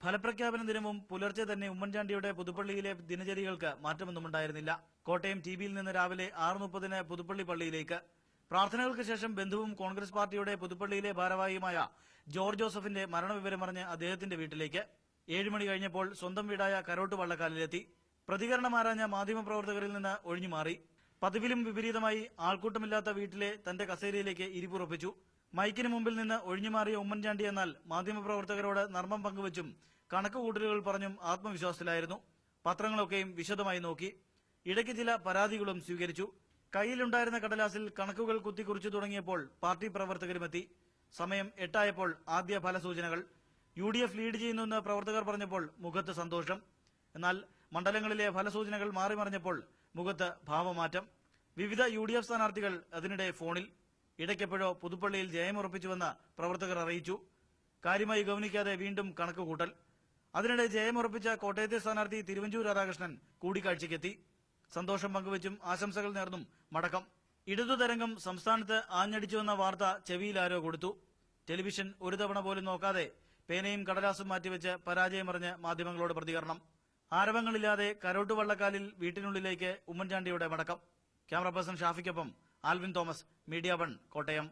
ഫലപ്രഖ്യാപന ദിനവും പുലർച്ചെ തന്നെ ഉമ്മൻചാണ്ടിയുടെ പുതുപ്പള്ളിയിലെ ദിനചര്യകൾക്ക് മാറ്റമൊന്നുമുണ്ടായിരുന്നില്ല. കോട്ടയം ടിബിയിൽ നിന്ന് രാവിലെ 6:30 പുതുപ്പള്ളി പള്ളിയിലേക്ക്. പ്രാർത്ഥനകൾക്ക് ശേഷം ബന്ധുവും കോൺഗ്രസ് പാർട്ടിയുടെ പുതുപ്പള്ളിയിലെ ഭാരവാഹിയുമായ ജോർജ് ജോസഫിന്റെ മരണവിവരമറിഞ്ഞ് അദ്ദേഹത്തിന്റെ വീട്ടിലേക്ക്. 7 മണി കഴിഞ്ഞപ്പോൾ സ്വന്തം വീടായ കരോട്ട് വള്ളക്കാലിലെത്തി. പ്രതികരണമാരാഞ്ഞ മാധ്യമപ്രവർത്തകരിൽ നിന്ന് ഒഴിഞ്ഞുമാറി. പതിവിലും വിപരീതമായി ആൾക്കൂട്ടമില്ലാത്ത വീട്ടിലെ തന്റെ കസേരയിലേക്ക് ഇരിപ്പുറപ്പിച്ചു. മൈക്കിന് മുമ്പിൽ നിന്ന് ഒഴിഞ്ഞുമാറിയ ഉമ്മൻചാണ്ടി എന്നാൽ മാധ്യമപ്രവർത്തകരോട് നർമ്മം പങ്കുവച്ചും കണക്കുകൂട്ടലുകൾ പറഞ്ഞും ആത്മവിശ്വാസത്തിലായിരുന്നു. പത്രങ്ങളൊക്കെയും വിശദമായി നോക്കി. ഇടയ്ക്ക് ചില പരാതികളും സ്വീകരിച്ചു. കയ്യിലുണ്ടായിരുന്ന കടലാസിൽ കണക്കുകൾ കുത്തിക്കുറിച്ചു തുടങ്ങിയപ്പോൾ പാർട്ടി പ്രവർത്തകരുമെത്തി. സമയം 8 ആയപ്പോൾ ആദ്യ ഫലസൂചനകൾ. UDF ലീഡ് ചെയ്യുന്നുവെന്ന് പ്രവർത്തകർ പറഞ്ഞപ്പോൾ മുഖത്ത് സന്തോഷം. എന്നാൽ മണ്ഡലങ്ങളിലെ ഫലസൂചനകൾ മാറിമറിഞ്ഞപ്പോൾ മുഖത്ത് ഭാവമാറ്റം. വിവിധ UDF സ്ഥാനാർത്ഥികൾ അതിനിടെ ഫോണിൽ. ഇടയ്ക്കെപ്പോഴോ പുതുപ്പള്ളിയിൽ ജയമുറപ്പിച്ചുവെന്ന് പ്രവർത്തകർ അറിയിച്ചു. കാര്യമായി ഗവനിക്കാതെ വീണ്ടും കണക്കുകൂട്ടൽ. അതിനിടെ ജയമുറപ്പിച്ച കോട്ടയത്തെ സ്ഥാനാർത്ഥി തിരുവഞ്ചൂർ രാധാകൃഷ്ണൻ കൂടിക്കാഴ്ചയ്ക്കെത്തി. സന്തോഷം പങ്കുവച്ചും ആശംസകൾ നേർന്നും മടക്കം. ഇടതുതരംഗം സംസ്ഥാനത്ത് ആഞ്ഞടിച്ചുവെന്ന വാർത്ത ചെവിയിൽ ആരോ കൊടുത്തു. ടെലിവിഷൻ ഒരു തവണ പോലും നോക്കാതെ പേനയും കടലാസും മാറ്റിവെച്ച് പരാജയമറിഞ്ഞ് മാധ്യമങ്ങളോട് പ്രതികരണം. ആരവങ്ങളില്ലാതെ കരോട്ട് വള്ളക്കാലിൽ വീട്ടിനുള്ളിലേക്ക് ഉമ്മൻചാണ്ടിയുടെ മടക്കം. ക്യാമറ പേഴ്സൺ ഷാഫിക്കൊപ്പം ആൽവിൻ തോമസ്, മീഡിയ 1, കോട്ടയം.